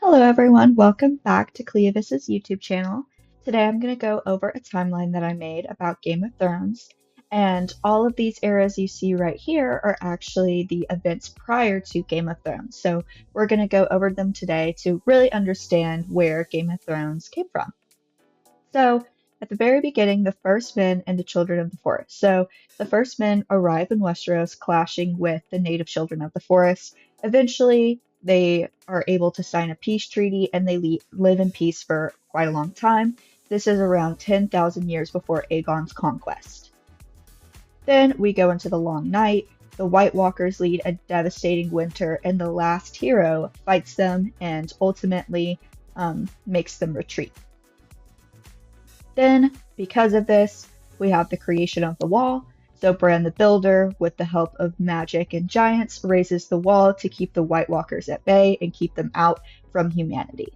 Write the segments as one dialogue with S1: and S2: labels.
S1: Hello everyone, welcome back to ClioVis's YouTube channel. Today I'm going to go over a timeline that I made about Game of Thrones, and all of these eras you see right here are actually the events prior to Game of Thrones. So we're going to go over them today to really understand where Game of Thrones came from. So at the very beginning, the first men and the children of the forest. So the first men arrive in Westeros clashing with the native children of the forest. Eventually, they are able to sign a peace treaty and they live in peace for quite a long time. This is around 10,000 years before Aegon's conquest. Then we go into the Long Night. The White Walkers lead a devastating winter, and the last hero fights them and ultimately makes them retreat. Then, because of this, we have the creation of the wall. So Bran the Builder, with the help of magic and giants, raises the wall to keep the White Walkers at bay and keep them out from humanity.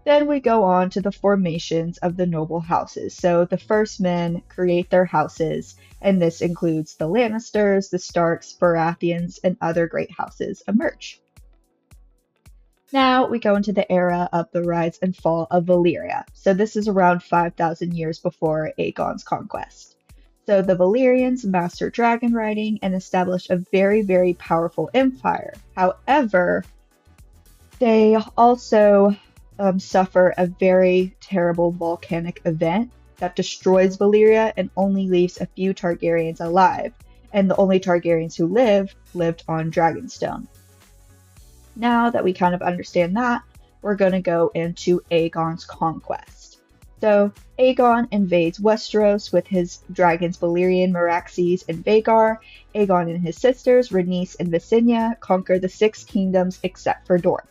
S1: Then we go on to the formations of the noble houses. So the first men create their houses, and this includes the Lannisters, the Starks, Baratheons, and other great houses emerge. Now we go into the era of the rise and fall of Valyria. So this is around 5,000 years before Aegon's conquest. So the Valyrians mastered dragon riding and established a very, very powerful empire. However, they also suffer a very terrible volcanic event that destroys Valyria and only leaves a few Targaryens alive. And the only Targaryens who lived on Dragonstone. Now that we kind of understand that, we're going to go into Aegon's conquest. So Aegon invades Westeros with his dragons Valyrian, Meraxes, and Vhagar. Aegon and his sisters, Rhaenys and Visenya, conquer the 6 kingdoms except for Dorne.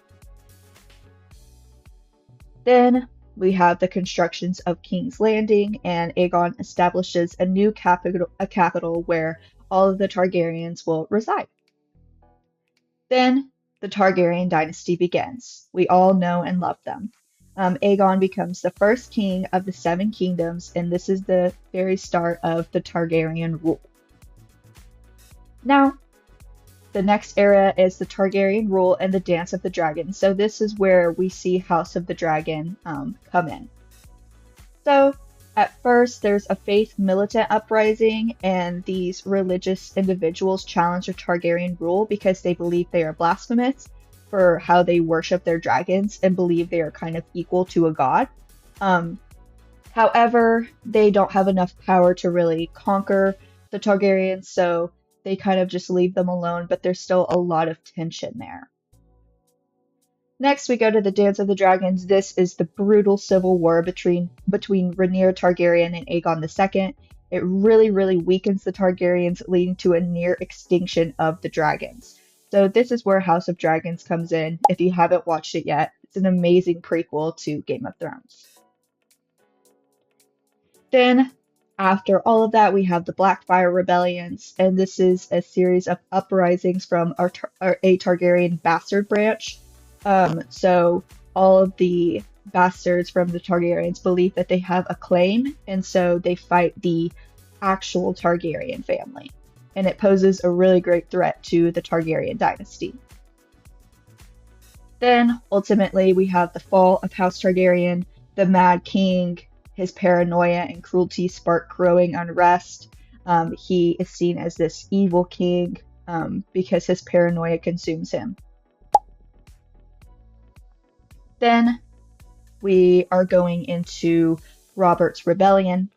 S1: Then we have the constructions of King's Landing, and Aegon establishes a new capital where all of the Targaryens will reside. Then the Targaryen dynasty begins. We all know and love them. Aegon becomes the first king of the 7 kingdoms, and this is the very start of the Targaryen rule. Now, the next era is the Targaryen rule and the Dance of the Dragon. So this is where we see House of the Dragon come in. So at first, there's a faith militant uprising, and these religious individuals challenge the Targaryen rule because they believe they are blasphemous for how they worship their dragons and believe they are kind of equal to a god. However, they don't have enough power to really conquer the Targaryens, so they kind of just leave them alone, but there's still a lot of tension there. Next, we go to the Dance of the Dragons. This is the brutal civil war between Rhaenyra Targaryen and Aegon II. It really, really weakens the Targaryens, leading to a near extinction of the dragons. So this is where House of Dragons comes in. If you haven't watched it yet, it's an amazing prequel to Game of Thrones. Then, after all of that, we have the Blackfyre Rebellions, and this is a series of uprisings from a Targaryen bastard branch. So all of the bastards from the Targaryens believe that they have a claim, and so they fight the actual Targaryen family. And it poses a really great threat to the Targaryen dynasty. Then, ultimately, we have the fall of House Targaryen. The Mad King, his paranoia and cruelty spark growing unrest. He is seen as this evil king because his paranoia consumes him. Then we are going into Robert's Rebellion.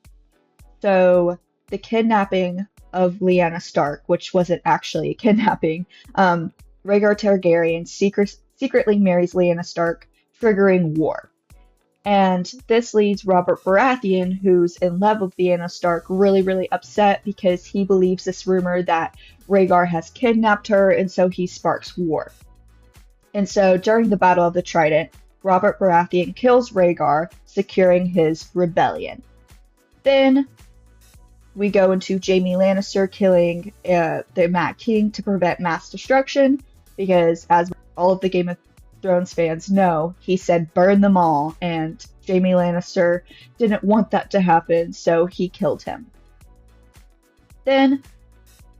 S1: So the kidnapping of Lyanna Stark, which wasn't actually a kidnapping, Rhaegar Targaryen secretly marries Lyanna Stark, triggering war. And this leads Robert Baratheon, who's in love with Lyanna Stark, really, really upset because he believes this rumor that Rhaegar has kidnapped her, and so he sparks war. And so during the Battle of the Trident, Robert Baratheon kills Rhaegar, securing his rebellion. Then we go into Jaime Lannister killing the Mad King to prevent mass destruction, because as all of the Game of Thrones fans know, he said burn them all, and Jaime Lannister didn't want that to happen, so he killed him. Then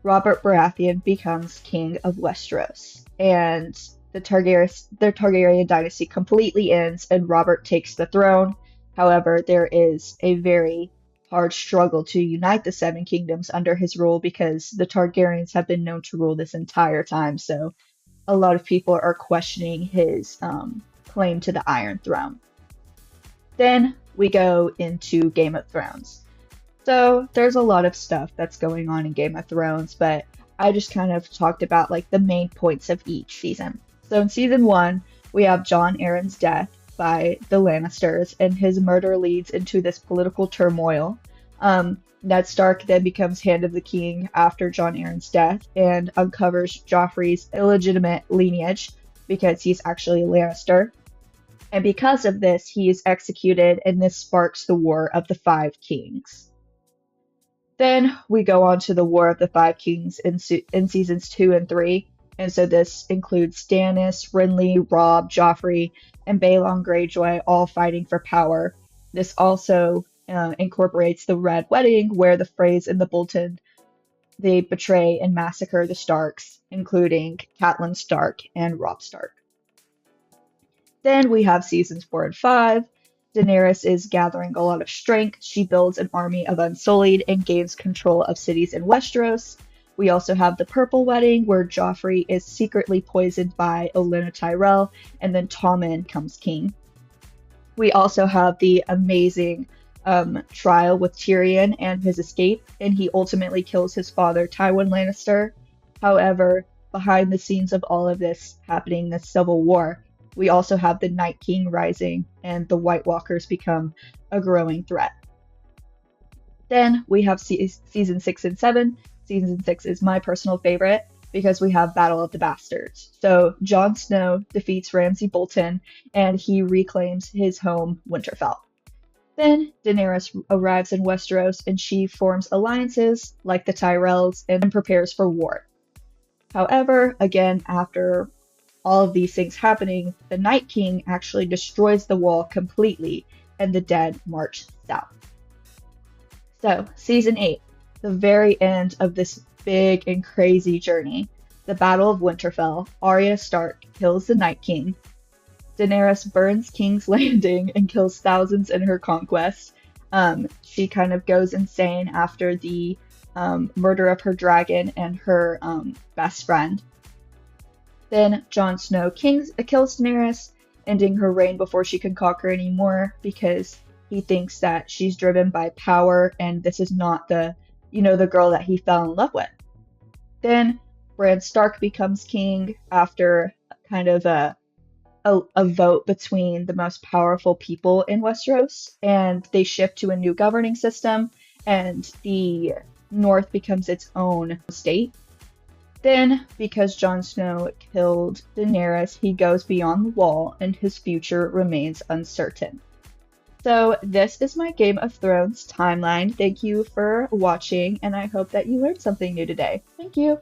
S1: Robert Baratheon becomes king of Westeros, and the Targaryen dynasty completely ends and Robert takes the throne. However, there is a very hard struggle to unite the Seven Kingdoms under his rule because the Targaryens have been known to rule this entire time. So a lot of people are questioning his claim to the Iron Throne. Then we go into Game of Thrones. So there's a lot of stuff that's going on in Game of Thrones, but I just kind of talked about like the main points of each season. So in season 1, we have Jon Arryn's death by the Lannisters, and his murder leads into this political turmoil. Ned Stark then becomes Hand of the King after Jon Arryn's death and uncovers Joffrey's illegitimate lineage because he's actually a Lannister. And because of this, he is executed, and this sparks the War of the Five Kings. Then we go on to the War of the Five Kings in seasons 2 and 3. And so this includes Stannis, Renly, Robb, Joffrey, and Balon Greyjoy all fighting for power. This also incorporates the Red Wedding, where the Freys and the Bolton, they betray and massacre the Starks, including Catelyn Stark and Robb Stark. Then we have seasons 4 and 5. Daenerys is gathering a lot of strength. She builds an army of Unsullied and gains control of cities in Westeros. We also have the Purple Wedding, where Joffrey is secretly poisoned by Olenna Tyrell, and then Tommen becomes king. We also have the amazing trial with Tyrion and his escape, and he ultimately kills his father, Tywin Lannister. However, behind the scenes of all of this happening, this civil war, we also have the Night King rising, and the White Walkers become a growing threat. Then we have season 6 and 7. Season 6 is my personal favorite because we have Battle of the Bastards. So Jon Snow defeats Ramsay Bolton, and he reclaims his home, Winterfell. Then Daenerys arrives in Westeros, and she forms alliances like the Tyrells and prepares for war. However, again, after all of these things happening, the Night King actually destroys the wall completely, and the dead march south. So, season 8, the very end of this big and crazy journey, the Battle of Winterfell. Arya Stark kills the Night King. Daenerys burns King's Landing and kills thousands in her conquest. She kind of goes insane after the murder of her dragon and her best friend. Then Jon Snow kills Daenerys, ending her reign before she can conquer anymore because he thinks that she's driven by power and this is not the girl that he fell in love with. Then Bran Stark becomes king after kind of a vote between the most powerful people in Westeros, and they shift to a new governing system, and the North becomes its own state. Then, because Jon Snow killed Daenerys, he goes beyond the wall, and his future remains uncertain. So this is my Game of Thrones timeline. Thank you for watching, and I hope that you learned something new today. Thank you.